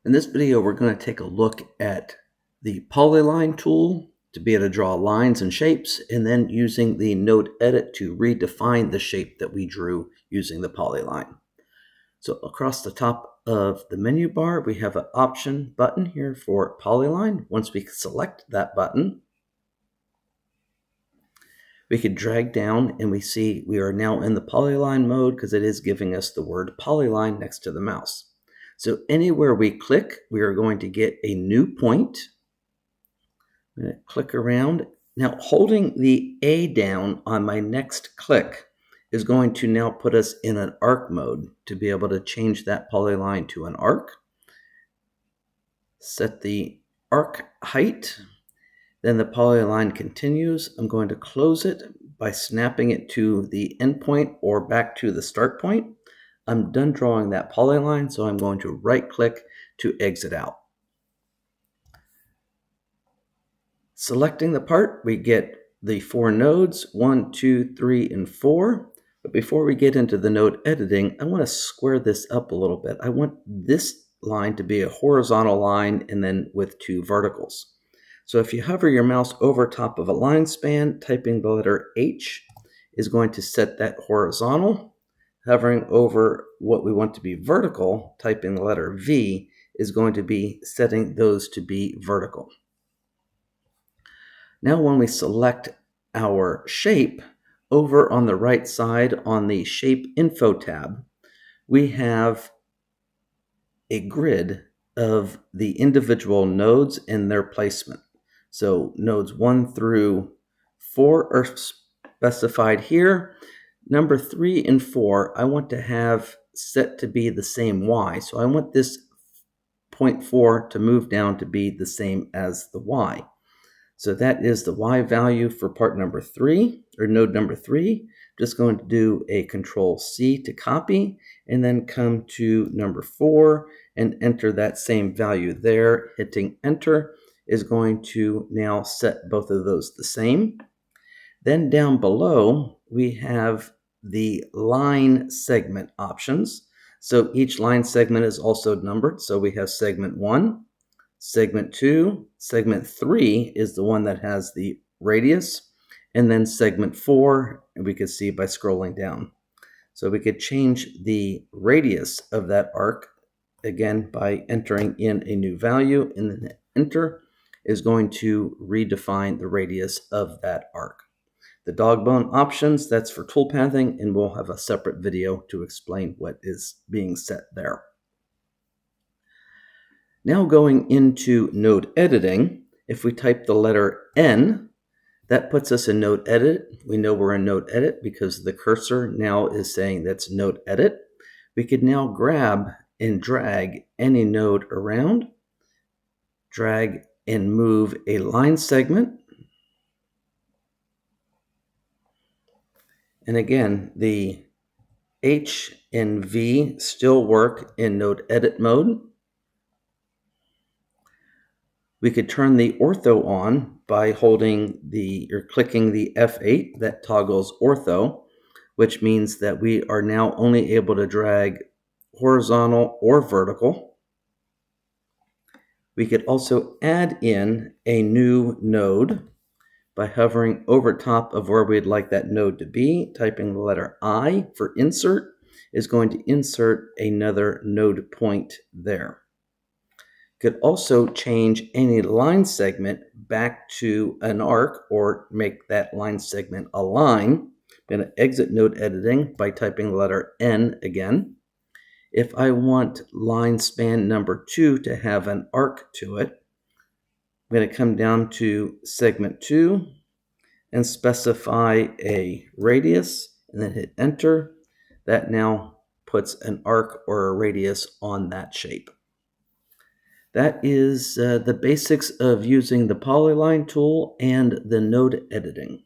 In this video, we're going to take a look at the Polyline tool to be able to draw lines and shapes, and then using the Node Edit to redefine the shape that we drew using the Polyline. So across the top of the menu bar, we have an option button here for Polyline. Once we select that button, we could drag down and we see we are now in the Polyline mode because it is giving us the word Polyline next to the mouse. So anywhere we click, we are going to get a new point. I'm going to click around. Now holding the A down on my next click is going to now put us in an arc mode to be able to change that polyline to an arc. Set the arc height. Then the polyline continues. I'm going to close it by snapping it to the endpoint or back to the start point. I'm done drawing that polyline, so I'm going to right-click to exit out. Selecting the part, we get the 4 nodes, 1, 2, 3, and 4. But before we get into the node editing, I want to square this up a little bit. I want this line to be a horizontal line and then with 2 verticals. So if you hover your mouse over top of a line span, typing the letter H is going to set that horizontal. Hovering over what we want to be vertical, typing the letter V, is going to be setting those to be vertical. Now when we select our shape, over on the right side on the Shape Info tab, we have a grid of the individual nodes and their placement. So nodes 1 through 4 are specified here. Number 3 and 4, I want to have set to be the same Y. So I want this 0.4 to move down to be the same as the Y. So that is the Y value for part number 3, or node number 3. Just going to do a Control C to copy, and then come to number 4 and enter that same value there. Hitting Enter is going to now set both of those the same. Then down below, we have the line segment options. So each line segment is also numbered. So we have segment 1, segment 2, segment 3 is the one that has the radius, and then segment 4, and we can see by scrolling down. So we could change the radius of that arc, again, by entering in a new value, and then Enter is going to redefine the radius of that arc. The dog bone options, that's for toolpathing, and we'll have a separate video to explain what is being set there. Now going into node editing, if we type the letter N, that puts us in node edit. We know we're in node edit because the cursor now is saying that's node edit. We could now grab and drag any node around, drag and move a line segment. And again, the H and V still work in node edit mode. We could turn the ortho on by holding or clicking the F8 that toggles ortho, which means that we are now only able to drag horizontal or vertical. We could also add in a new node by hovering over top of where we'd like that node to be. Typing the letter I for insert is going to insert another node point there. Could also change any line segment back to an arc or make that line segment a line. I'm going to exit node editing by typing the letter N again. If I want line span number 2 to have an arc to it, I'm going to come down to segment 2 and specify a radius and then hit Enter. That now puts an arc or a radius on that shape. That is the basics of using the Polyline tool and the node editing.